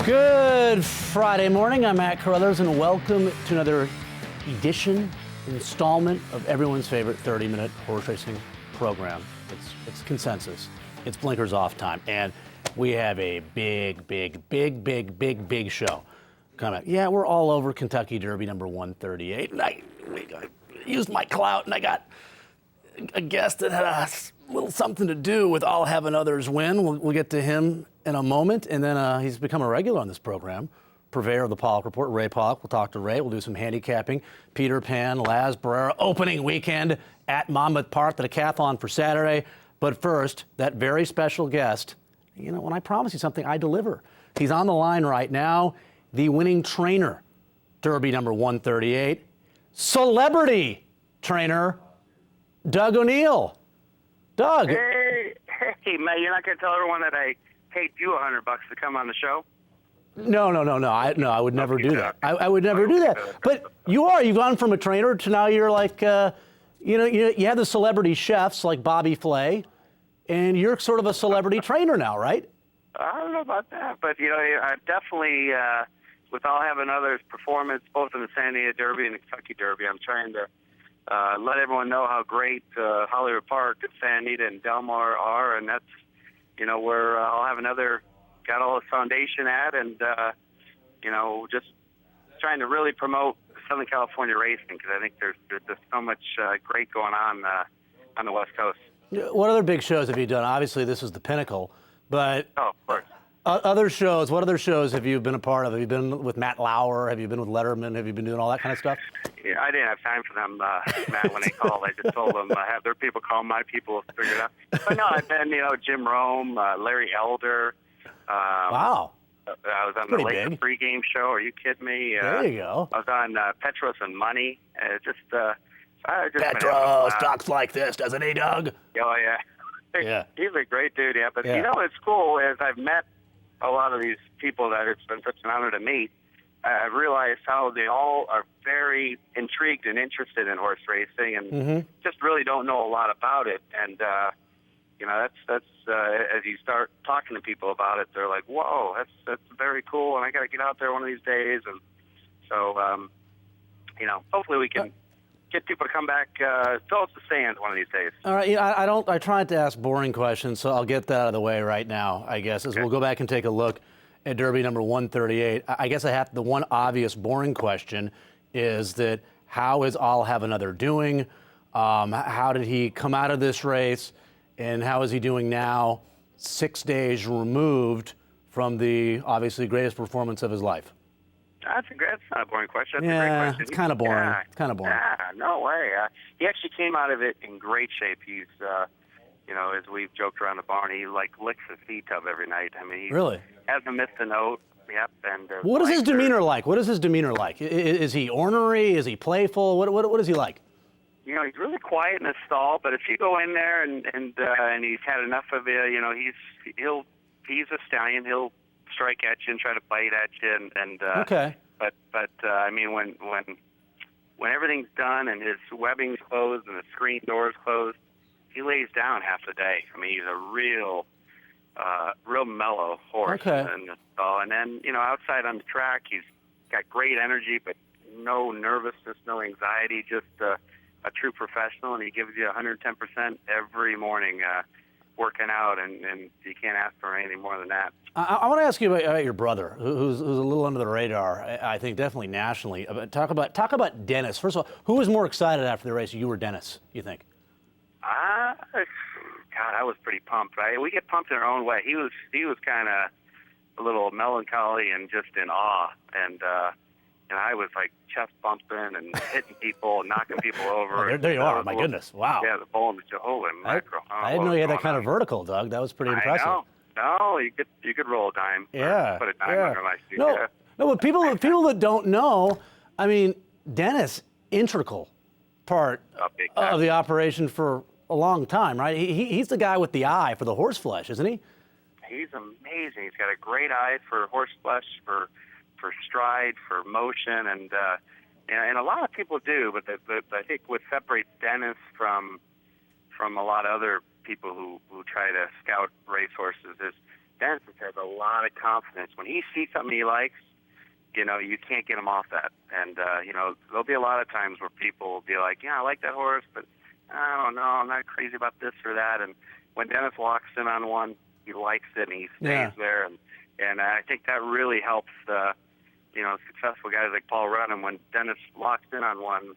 Good Friday morning. I'm Matt Carothers, and welcome to another installment of everyone's favorite 30-minute horse racing program. It's consensus. It's Blinkers Off time, and we have a big show coming. Yeah, we're all over Kentucky Derby number 138, and I used my clout, and I got a guest that had a little something to do with I'll Have Another's win. We'll get to him in a moment, and then he's become a regular on this program, purveyor of the Paulick Report, Ray Paulick. We'll talk to Ray. We'll do some handicapping. Peter Pan, Laz Barrera, opening weekend at Monmouth Park, the decathlon for Saturday. But first, that very special guest, you know, when I promise you something, I deliver. He's on the line right now, the winning trainer, Derby number 138, celebrity trainer, Doug O'Neill. Doug. Hey, Matt, you're not going to tell everyone that I paid you $100 to come on the show? No. I would never do that. I would never do that. But you've gone from a trainer to now you're like, you have the celebrity chefs like Bobby Flay, and you're sort of a celebrity trainer now, right? I don't know about that, but, I definitely, with I'll Have Another's performance, both in the San Diego Derby and the Kentucky Derby, I'm trying to let everyone know how great Hollywood Park and Santa Anita and Del Mar are, and that's, where I'll Have Another got all his foundation at, and, just trying to really promote Southern California racing, because I think there's so much great going on the West Coast. What other big shows have you done? Obviously, this is the pinnacle, but of course. Other shows, what other shows have you been a part of? Have you been with Matt Lauer? Have you been with Letterman? Have you been doing all that kind of stuff? Yeah, I didn't have time for them, Matt, when they called. I just told them, have their people call my people to figure it out. But no, I've been, Jim Rome, Larry Elder. Wow. I was on the Lakers pregame show. Are you kidding me? There you go. I was on Petros and Money. Petros talks like this, doesn't he, Doug? Oh, yeah. Yeah. He's a great dude, yeah. But, yeah. What's cool is I've met a lot of these people that it's been such an honor to meet. I've realized how they all are very intrigued and interested in horse racing and just really don't know a lot about it. And, that's as you start talking to people about it, they're like, whoa, that's very cool, and I got to get out there one of these days. And so, hopefully we can get people to come back, fill up the stands one of these days. All right, I try not to ask boring questions, so I'll get that out of the way right now, I guess, as we'll go back and take a look at Derby number 138. I guess the one obvious boring question is that how is I'll Have Another doing? How did he come out of this race? And how is he doing now, 6 days removed from the obviously greatest performance of his life? That's not a boring question. That's a great question. It's kind of boring. Yeah. It's kind of boring. Yeah, no way. He actually came out of it in great shape. He's, as we've joked around the barn, he licks his feet tub every night. I mean, he really hasn't missed a note. Yep. And what is his demeanor like? Is he ornery? Is he playful? What is he like? He's really quiet in his stall, but if you go in there and he's had enough of it, he's a stallion. He'll strike at you and try to bite at you, and okay. But I mean, when everything's done and his webbing's closed and the screen door's closed, he lays down half the day. I mean, he's a real mellow horse. Okay. In the stall. And then outside on the track, he's got great energy, but no nervousness, no anxiety, just a true professional, and he gives you 110% every morning working out, and you can't ask for anything more than that. I want to ask you about your brother, who's a little under the radar, I think definitely nationally. Talk about Dennis. First of all, who was more excited after the race, you or Dennis, you think? God, I was pretty pumped. Right? We get pumped in our own way. He was kind of a little melancholy and just in awe, and I was like chest bumping and hitting people, knocking people over. Oh, there you are. My goodness. Wow. Yeah, the bull and the holy mackerel. I didn't know you had that kind of vertical, Doug. That was pretty impressive. I know. No, you could roll a dime. Yeah. Put a dime under my seat. No, but people that don't know, I mean, Dennis, integral part of the operation for a long time, right? He's the guy with the eye for the horse flesh, isn't he? He's amazing. He's got a great eye for horse flesh, for stride, for motion, and a lot of people do, but I think what separates Dennis from a lot of other people who try to scout racehorses is Dennis has a lot of confidence. When he sees something he likes, you know, you can't get him off that. And, you know, there'll be a lot of times where people will be like, yeah, I like that horse, but I don't know, I'm not crazy about this or that. And when Dennis walks in on one, he likes it and he stays there. And I think that really helps, you know, successful guys like Paul Rudd. And when Dennis locks in on one,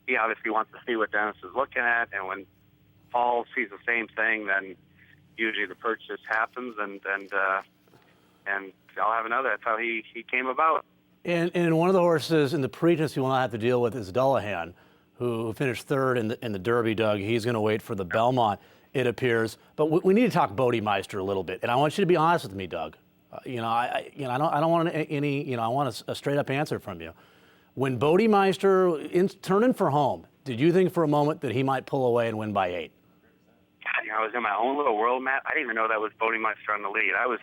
he obviously wants to see what Dennis is looking at. And when Paul sees the same thing, then usually the purchase happens, and I'll have another. That's how he came about. And one of the horses in the Preakness you will not have to deal with is Dullahan, who finished third in the Derby, Doug. He's going to wait for the Belmont, it appears. But we need to talk Bodemeister a little bit, and I want you to be honest with me, Doug. You know, I don't want any. You know, I want a straight up answer from you. When Bodemeister turned in for home, did you think for a moment that he might pull away and win by 8? God, you know, I was in my own little world, Matt. I didn't even know that was Bodemeister on the lead. I was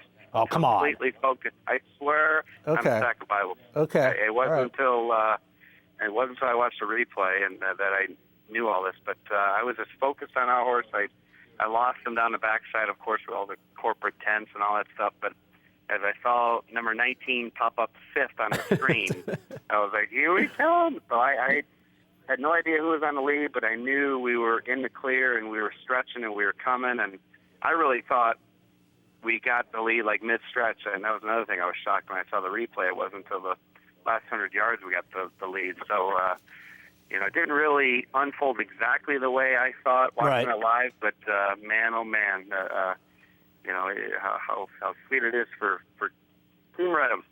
completely focused. I swear, I'm a sack of Bible. Okay. It wasn't until I watched the replay and that I knew all this. But I was just focused on our horse. I lost him down the backside, of course, with all the corporate tents and all that stuff. But as I saw number 19 pop up 5th on the screen, I was like, here we come. So I had no idea who was on the lead, but I knew we were in the clear and we were stretching and we were coming. And I really thought we got the lead like mid-stretch. And that was another thing I was shocked when I saw the replay. It wasn't until the last 100 yards we got the lead. So, you know, it didn't really unfold exactly the way I thought watching it live. But, man, oh, man, you know, how sweet it is for Team Redham.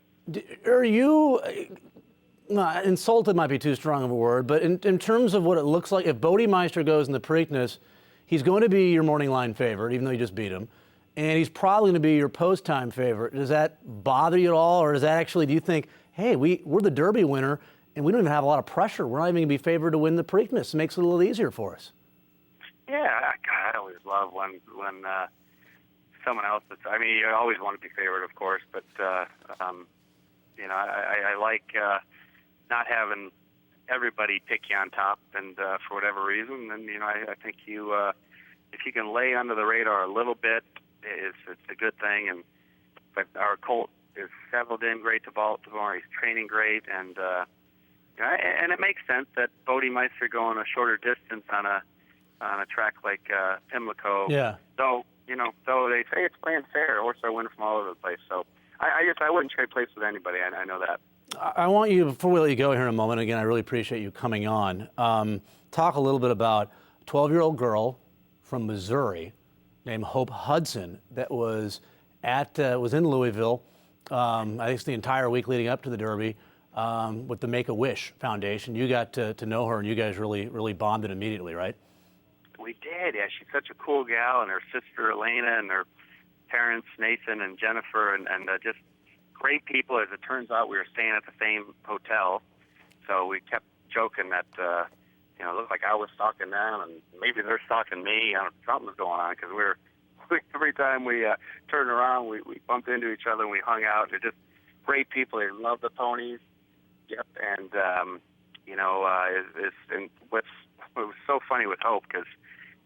Are you, insulted might be too strong of a word, but in terms of what it looks like, if Bodemeister goes in the Preakness, he's going to be your morning line favorite, even though you just beat him, and he's probably going to be your post-time favorite. Does that bother you at all, or is that actually, do you think, hey, we're the Derby winner, and we don't even have a lot of pressure. We're not even going to be favored to win the Preakness. It makes it a little easier for us. Yeah, God, I always love when someone else is, I mean, you always want to be favored, of course, but, you know, I like not having everybody pick you on top, and for whatever reason, and, you know, I think you, if you can lay under the radar a little bit, it's a good thing, but our colt is settled in great to Baltimore, he's training great, and, you know, and it makes sense that Bodemeister going a shorter distance on a track like Pimlico. Yeah. So, you know, so they say it's playing fair. Horses are winning from all over the place. So I guess I wouldn't trade place with anybody. I know that. I want you, before we let you go here in a moment, again, I really appreciate you coming on. Talk a little bit about a 12-year-old girl from Missouri named Hope Hudson that was in Louisville, I think it's the entire week leading up to the Derby, with the Make-A-Wish Foundation. You got to know her, and you guys really bonded immediately, right? We did, yeah. She's such a cool gal, and her sister Elena, and her parents Nathan and Jennifer, and just great people. As it turns out, we were staying at the same hotel, so we kept joking that you know, it looked like I was stalking them, and maybe they're stalking me. Something was going on because every time we turned around, we bumped into each other and we hung out. They're just great people. They love the ponies. Yep, and you know, and it was so funny with Hope because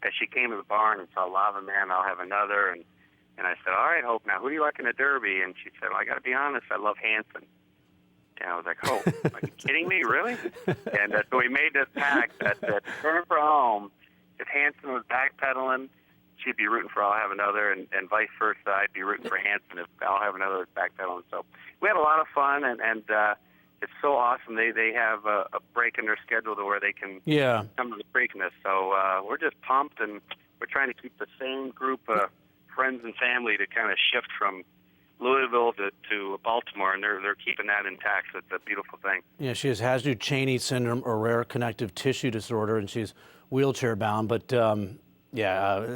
as she came to the barn and saw Lava Man, I'll have another, and I said, all right, Hope, now who do you like in the Derby? And she said, well, I got to be honest, I love Hanson. And I was like, Hope, are you kidding me, really? And so we made this pact that turn for home, if Hanson was backpedaling, she'd be rooting for I'll have another, and vice versa, I'd be rooting for Hanson if I'll have another was backpedaling. So we had a lot of fun, and it's so awesome. They have a break in their schedule to where they can come to the Preakness. So we're just pumped, and we're trying to keep the same group of friends and family to kind of shift from Louisville to Baltimore, and they're keeping that intact. So it's a beautiful thing. Yeah, she has Hasdu-Cheney syndrome, a rare connective tissue disorder, and she's wheelchair bound. But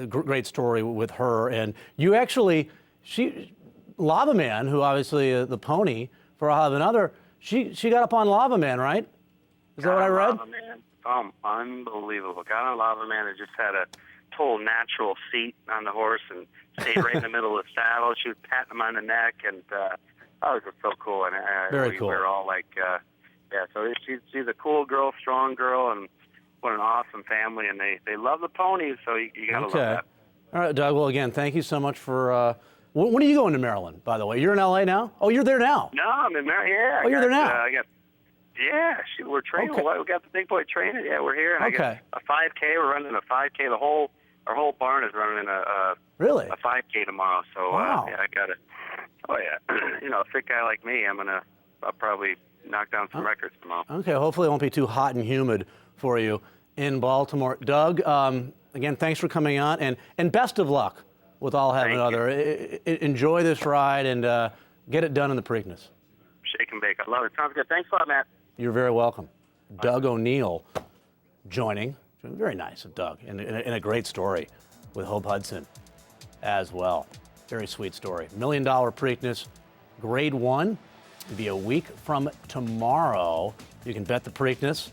great story with her. And you actually, Lava Man, who obviously the pony for I'll have another. She got up on Lava Man, right? Is that what I read? Lava Man. Unbelievable. Got on Lava Man and just had a total natural seat on the horse and stayed right in the middle of the saddle. She was patting him on the neck, and it was just so cool. And very cool. We were all like, so she's a cool girl, strong girl, and what an awesome family. And they love the ponies, so you got to love that. All right, Doug. Well, again, thank you so much for When are you going to Maryland, by the way? You're in LA now? Oh, you're there now? No, I'm in Maryland. Yeah. Oh, you're there now? We're training. Okay. We got the big boy training. Yeah, we're here. And Okay. I got a 5K. We're running a 5K. Our whole barn is running Really? a 5K tomorrow. So Wow. I got it. Oh yeah. A fit guy like me, I'll probably knock down some records tomorrow. Okay, hopefully it won't be too hot and humid for you in Baltimore. Doug, again, thanks for coming on, and best of luck with all having Thank other. Enjoy this ride and get it done in the Preakness. Shake and bake. I love it. Sounds good. Thanks a lot, Matt. You're very welcome. Doug O'Neill joining. Very nice of Doug, and a great story with Hope Hudson as well. Very sweet story. $1 Million Preakness, Grade 1. It'll be a week from tomorrow. You can bet the Preakness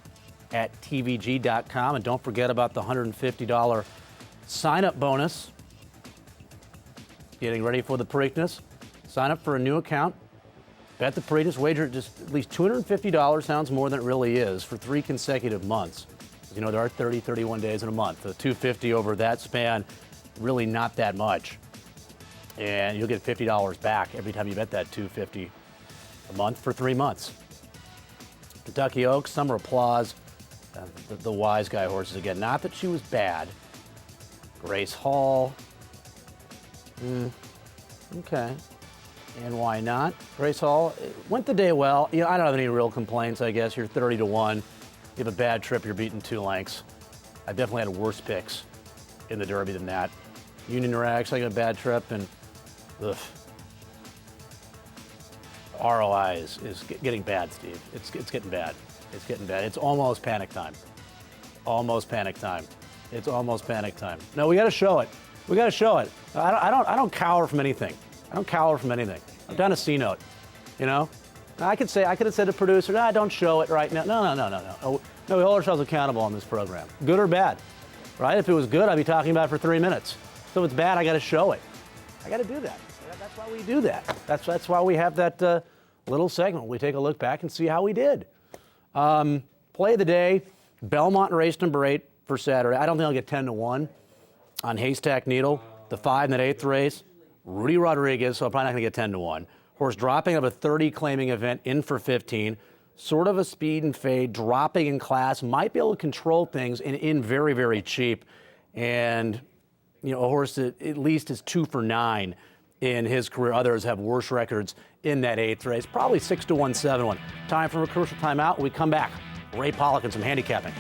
at TVG.com. And don't forget about the $150 sign-up bonus. Getting ready for the Preakness. Sign up for a new account. Bet the Preakness. Wager just at least $250. Sounds more than it really is for 3 consecutive months. You know, there are 30, 31 days in a month. The $250 over that span, really not that much. And you'll get $50 back every time you bet that $250 a month for 3 months. Kentucky Oaks, summer applause. The wise guy horses again. Not that she was bad. Grace Hall. Okay. And why not? Grace Hall went the day well. You know, I don't have any real complaints, I guess. You're 30-1. You have a bad trip, you're beating 2 lengths. I definitely had worse picks in the Derby than that. Union Rags, I got a bad trip, and ugh. ROI is getting bad, Steve. It's getting bad. It's getting bad. It's almost panic time. Almost panic time. It's almost panic time. No, we got to show it. We got to show it. I don't cower from anything. I don't cower from anything. I'm down a C note. You know, I could have said to producer, "Nah, don't show it right now." No. No, we hold ourselves accountable on this program, good or bad, right? If it was good, I'd be talking about it for 3 minutes. So if it's bad, I got to show it. I got to do that. That's why we do that. That's why we have that little segment. We take a look back and see how we did. Play of the day, Belmont race number 8 for Saturday. I don't think I'll get 10-1 on Haystack Needle. The 5 in that 8th race, Rudy Rodriguez, so I'm probably not going to get 10-1. Horse dropping out of a 30 claiming event in for 15. Sort of a speed and fade, dropping in class, might be able to control things and in very, very cheap. And, you know, a horse that at least is 2 for 9 in his career. Others have worse records in that 8th race. Probably 6-1, 7-1. Time for a crucial timeout. When we come back, Ray Paulick and some handicapping.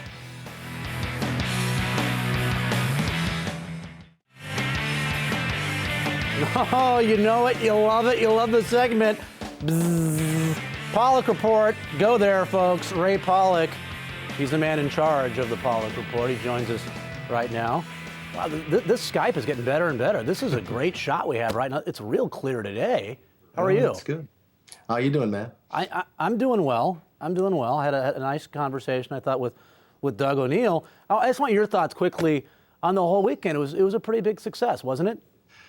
Oh, you know it. You love it. You love the segment. Bzzz. Paulick Report. Go there, folks. Ray Paulick. He's the man in charge of the Paulick Report. He joins us right now. Wow, this Skype is getting better and better. This is a great shot we have right now. It's real clear today. How are you? That's good. How you doing, man? I'm doing well. I'm doing well. I had a nice conversation, I thought, with Doug O'Neill. I just want your thoughts quickly on the whole weekend. It was a pretty big success, wasn't it?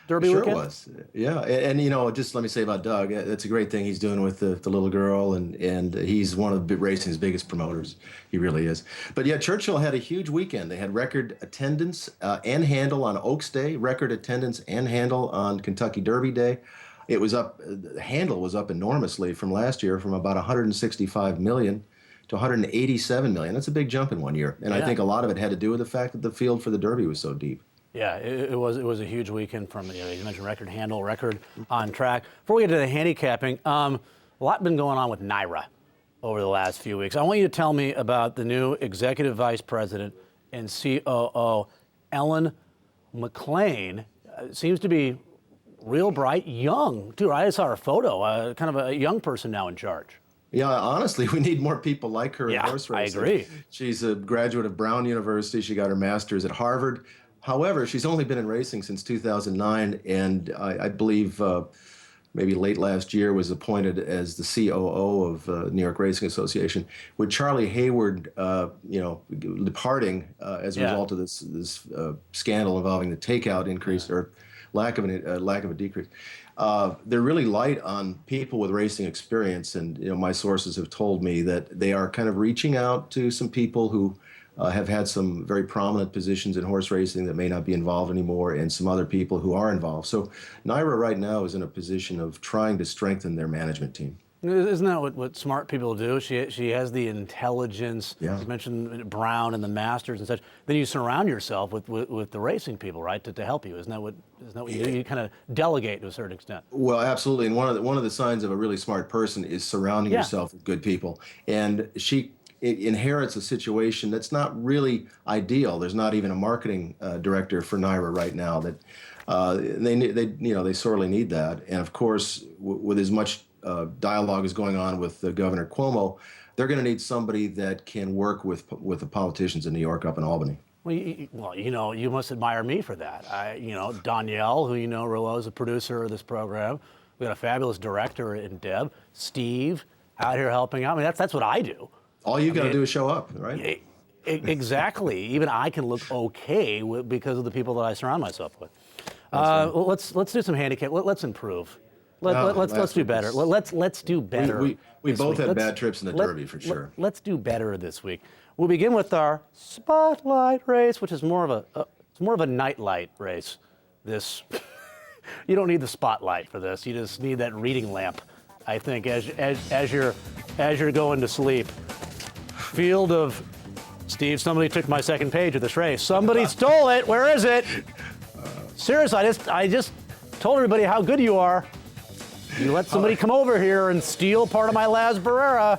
Derby Sure weekend? was. Yeah, and you know, just let me say about Doug, that's a great thing he's doing with the little girl, and he's one of the racing's biggest promoters. He really is. But yeah, Churchill had a huge weekend. They had record attendance and handle on Oaks Day, record attendance and handle on Kentucky Derby Day. It was up, the handle was up enormously from last year, from about 165 million to 187 million. That's a big jump in 1 year. And Yeah. I think a lot of it had to do with the fact that the field for the Derby was so deep. Yeah, it was a huge weekend from, you mentioned record handle, record on track. Before we get to the handicapping, a lot been going on with NYRA over the last few weeks. I want you to tell me about the new executive vice president and COO, Ellen McLean. Seems to be real bright, young, too. I saw her photo, kind of a young person now in charge. Yeah, honestly, we need more people like her in horse racing. I agree. She's a graduate of Brown University. She got her master's at Harvard. However, she's only been in racing since 2009, and I believe maybe late last year was appointed as the COO of New York Racing Association. With Charlie Hayward, departing as a result of this scandal involving the takeout increase or lack of a decrease. They're really light on people with racing experience, and my sources have told me that they are kind of reaching out to some people who have had some very prominent positions in horse racing that may not be involved anymore, and some other people who are involved. So NYRA right now is in a position of trying to strengthen their management team. Isn't that what smart people do? She has the intelligence. Yeah. You mentioned Brown and the Masters and such. Then you surround yourself with the racing people, right, to help you. Isn't that what you do? You kind of delegate to a certain extent. Well, absolutely. And one of the signs of a really smart person is surrounding yourself with good people. And she inherits a situation that's not really ideal. There's not even a marketing director for NYRA right now. That they sorely need that. And of course, with as much dialogue is going on with Governor Cuomo, they're going to need somebody that can work with the politicians in New York, up in Albany. Well, you must admire me for that. Danielle, who real well, is a producer of this program. We got a fabulous director in Deb. Steve, out here helping out. I mean, that's what I do. All you got to do is show up, right? Exactly. Even I can look okay because of the people that I surround myself with. Let's do some handicap. Let's improve. Let's do better. Let's do better. We both had bad trips in the Derby for sure. Let's do better this week. We'll begin with our spotlight race, which is more of a nightlight race. This you don't need the spotlight for this. You just need that reading lamp, I think, as you're going to sleep. Field of Steve. Somebody took my second page of this race. Somebody stole it. Where is it? Seriously, I just told everybody how good you are. You let somebody come over here and steal part of my Laz Barrera.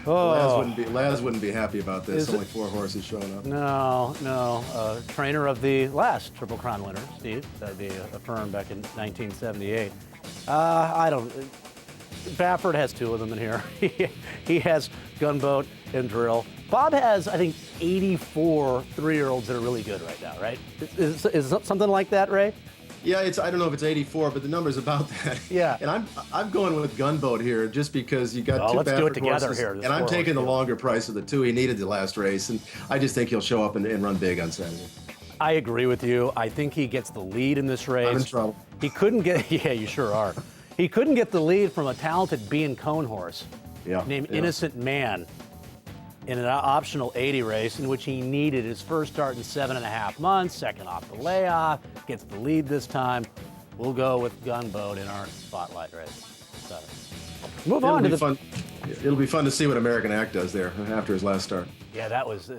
Oh. Laz wouldn't be happy about this. Only 4 horses showing up. No. Trainer of the last Triple Crown winner, Steve. That'd be affirmed back in 1978. Baffert has 2 of them in here. He has Gunboat and Drill. Bob has, I think, 84 3-year-olds that are really good right now, right? Is something like that, Ray? Yeah, I don't know if it's 84, but the number's about that. Yeah. And I'm going with Gunboat here just because you got 2 let's do it Baffert together horses, here. and I'm taking the longer price of the 2 he needed the last race, and I just think he'll show up and run big on Saturday. I agree with you. I think he gets the lead in this race. I'm in trouble. He couldn't get, yeah, you sure are. He couldn't get the lead from a talented B and Cone horse named Innocent Man in an optional 80 race in which he needed his first start in 7.5 months, second off the layoff, gets the lead this time. We'll go with Gunboat in our spotlight race. So, It'll be fun to see what American Act does there after his last start. Yeah, it was.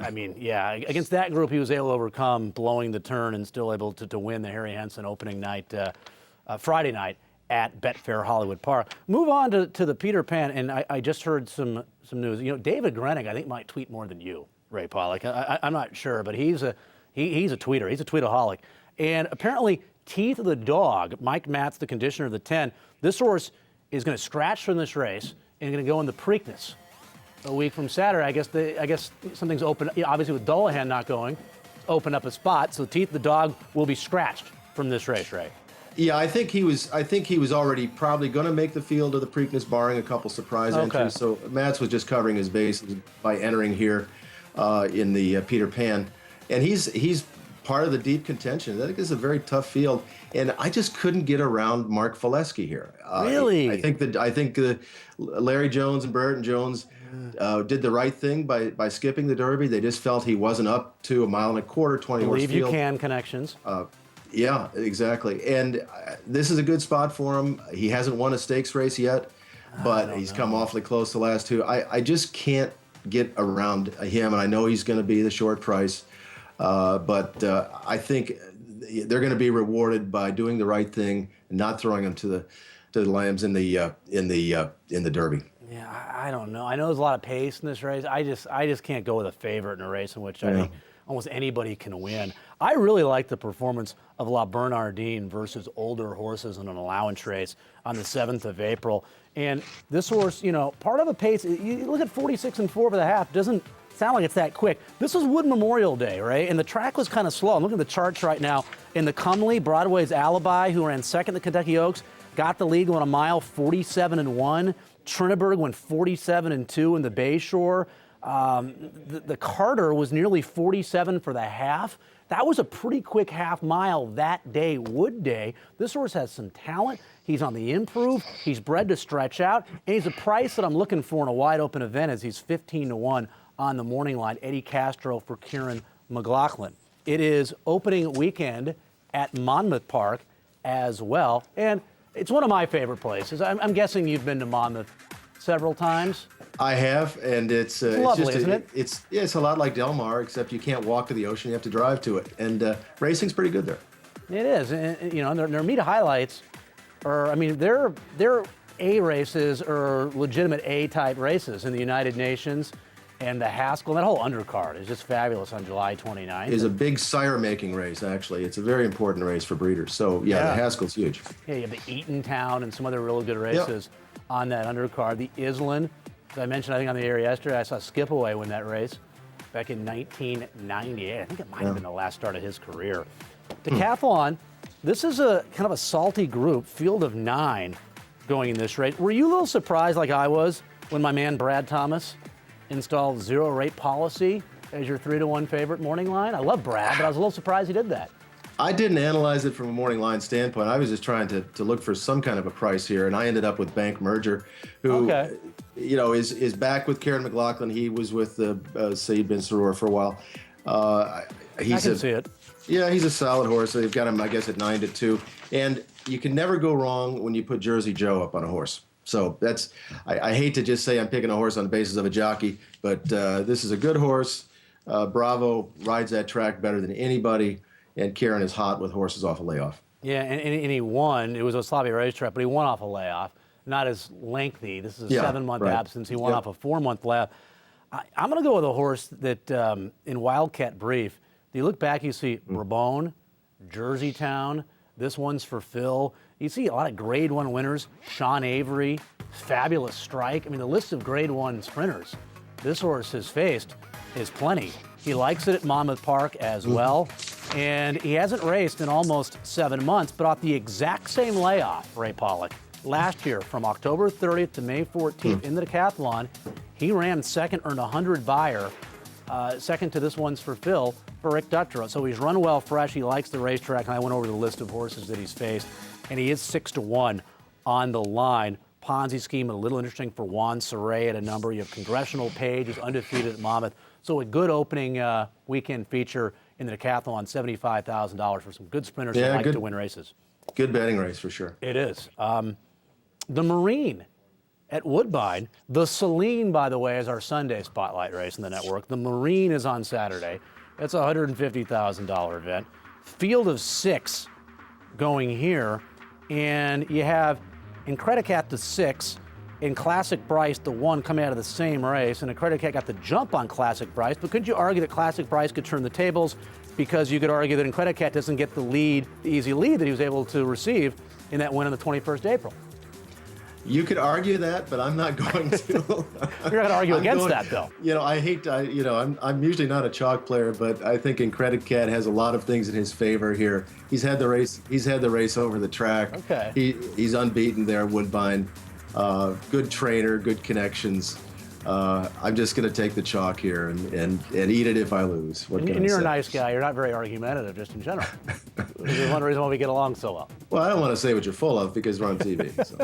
I mean, yeah, against that group, he was able to overcome blowing the turn and still able to win the Harry Henson opening night, Friday night at Betfair Hollywood Park. Move on to the Peter Pan, and I just heard some news. David Grenning, I think, might tweet more than you, Ray Paulick. I'm not sure, but he's a tweeter. He's a tweetaholic, and apparently Teeth of the Dog, Mike Matz, the conditioner of the 10. This horse is going to scratch from this race and going to go in the Preakness a week from Saturday. I guess something's open. Obviously, with Dullahan not going, open up a spot. So Teeth of the Dog will be scratched from this race, Ray. Yeah, I think he was already probably going to make the field of the Preakness, barring a couple surprise entries. So Matz was just covering his bases by entering here in the Peter Pan, and he's part of the deep contention. I think it's a very tough field, and I just couldn't get around Mark Fileski here. Really? I think Larry Jones and Brereton Jones did the right thing by skipping the Derby. They just felt he wasn't up to 1.25 miles, 20 horse field. Believe you can connections. Yeah, exactly. And this is a good spot for him. He hasn't won a stakes race yet, but he's come awfully close the last 2. I just can't get around him, and I know he's going to be the short price, but I think they're going to be rewarded by doing the right thing and not throwing him to the lambs in the Derby. Yeah, I don't know. I know there's a lot of pace in this race. I just can't go with a favorite in a race in which I think almost anybody can win. I really like the performance of La Bernardine versus older horses in an allowance race on the 7th of April. And this horse, part of the pace, you look at 46-4 for the half, doesn't sound like it's that quick. This was Wood Memorial Day, right? And the track was kind of slow. I'm looking at the charts right now. In the Cumley, Broadway's Alibi, who ran second at Kentucky Oaks, got the lead going a mile, 47-1. Trinidad went 47-2 in the Bayshore. The Carter was nearly 47 for the half. That was a pretty quick half mile that day, Wood Day. This horse has some talent. He's on the improve. He's bred to stretch out. And he's a price that I'm looking for in a wide open event as he's 15-1 on the morning line, Eddie Castro for Kieran McLaughlin. It is opening weekend at Monmouth Park as well, and it's one of my favorite places. I'm guessing you've been to Monmouth several times. I have, and it's lovely, just isn't it? It's a lot like Del Mar, except you can't walk to the ocean; you have to drive to it. And racing's pretty good there. It is, and you know, their meet highlights are, I mean, their A races are legitimate A-type races in the United Nations, and the Haskell, that whole undercard is just fabulous on July 29th. It's a big sire-making race, actually. It's a very important race for breeders. So yeah, the Haskell's huge. Yeah, you have the Eatontown and some other really good races on that undercard. The Island, as I mentioned, I think on the air yesterday, I saw Skipaway win that race back in 1998. I think it might have been the last start of his career. Decathlon, this is a kind of a salty group, field of 9 going in this race. Were you a little surprised, like I was, when my man Brad Thomas installed zero rate policy as your 3-1 favorite morning line? I love Brad, but I was a little surprised he did that. I didn't analyze it from a morning line standpoint. I was just trying to look for some kind of a price here, and I ended up with Bank Merger, who you know is back with Kieran McLaughlin. He was with Saeed Bin Saror for a while. I can see it. Yeah, he's a solid horse. They've got him, I guess, at 9-2, and you can never go wrong when you put Jersey Joe up on a horse. So that's, I hate to just say I'm picking a horse on the basis of a jockey, but this is a good horse. Bravo rides that track better than anybody, and Kieran is hot with horses off a layoff. Yeah, and he won. It was a sloppy racetrack, but he won off a layoff. Not as lengthy. This is a 7-month absence. He won off a 4-month layoff. I'm going to go with a horse that in Wildcat Brief, you look back, you see Brabone, Jerseytown. This one's for Phil. You see a lot of Grade 1 winners. Sean Avery, Fabulous Strike. I mean, the list of Grade 1 sprinters this horse has faced is plenty. He likes it at Monmouth Park as well. And he hasn't raced in almost 7 months, but off the exact same layoff, Ray Paulick, last year from October 30th to May 14th in the decathlon, he ran second, earned 100 Bayer, second to this one's for Phil, for Rick Dutrow. So he's run well fresh. He likes the racetrack, and I went over the list of horses that he's faced, and he is 6-1 on the line. Ponzi scheme, a little interesting for Juan Saray at a number. You have Congressional Page, who's undefeated at Monmouth. So a good opening weekend feature in the decathlon, $75,000 for some good sprinters who like to win races. Good betting race for sure. It is. The Marine at Woodbine. The Celine, by the way, is our Sunday spotlight race in the network. The Marine is on Saturday. That's a $150,000 event. Field of 6 going here. And you have Incredicat the 6 and Classic Bryce the 1 coming out of the same race. And Incredicat got the jump on Classic Bryce. But couldn't you argue that Classic Bryce could turn the tables? Because you could argue that Incredicat doesn't get the lead, the easy lead that he was able to receive in that win on the 21st April. You could argue that, but I'm not going to. You're not going to argue against that, though. You know, I'm usually not a chalk player, but I think Incredicat has a lot of things in his favor here. He's had the race over the track. Okay. He's unbeaten there at Woodbine. Good trainer, good connections. I'm just going to take the chalk here and eat it if I lose. And you're a nice guy. You're not very argumentative, just in general. Which is one reason why we get along so well. Well, I don't want to say what you're full of because we're on TV. So.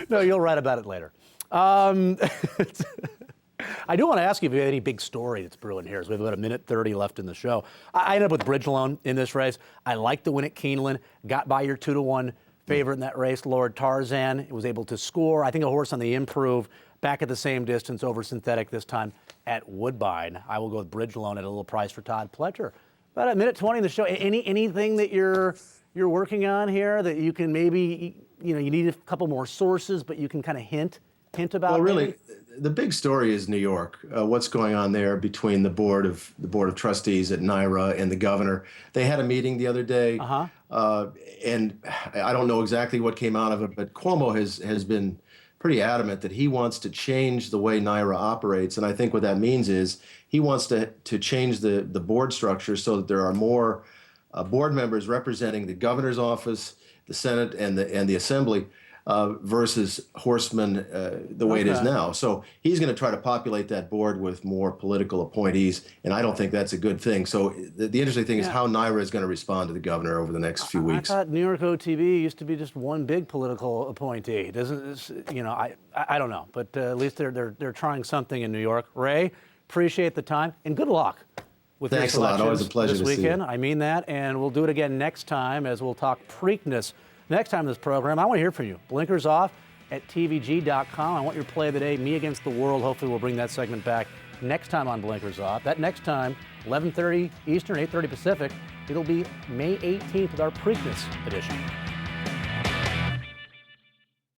No, you'll write about it later. I do want to ask you if you had any big story that's brewing here. So we have about 1:30 left in the show. I ended up with Bridgelone in this race. I liked the win at Keeneland. Got by your 2-1 favorite in that race, Lord Tarzan. It was able to score. I think a horse on the improve. Back at the same distance over synthetic this time at Woodbine. I will go with Bridgelone at a little price for Todd Pletcher. About 1:20 in the show. Anything that you're working on here that you can maybe, you need a couple more sources, but you can kind of hint about? Well, really, the big story is New York. What's going on there between the board of trustees at NYRA and the governor? They had a meeting the other day, and I don't know exactly what came out of it, but Cuomo has been pretty adamant that he wants to change the way NYRA operates. And I think what that means is he wants to change the board structure so that there are more board members representing the governor's office, the Senate, and the Assembly. versus horsemen the way it is now. So he's going to try to populate that board with more political appointees, and I don't think that's a good thing. So the interesting thing is how Naira is going to respond to the governor over the next few weeks. I thought New York OTB used to be just one big political appointee. I don't know, but at least they're trying something in New York. Ray, appreciate the time and good luck with your Thanks a lot. Always a pleasure this to see weekend. you. I mean that, and we'll do it again next time as we'll talk Preakness. Next time in this program, I want to hear from you. Blinkers Off at tvg.com. I want your play of the day, me against the world. Hopefully we'll bring that segment back next time on Blinkers Off. That next time, 11:30 Eastern, 8:30 Pacific. It'll be May 18th with our Preakness edition.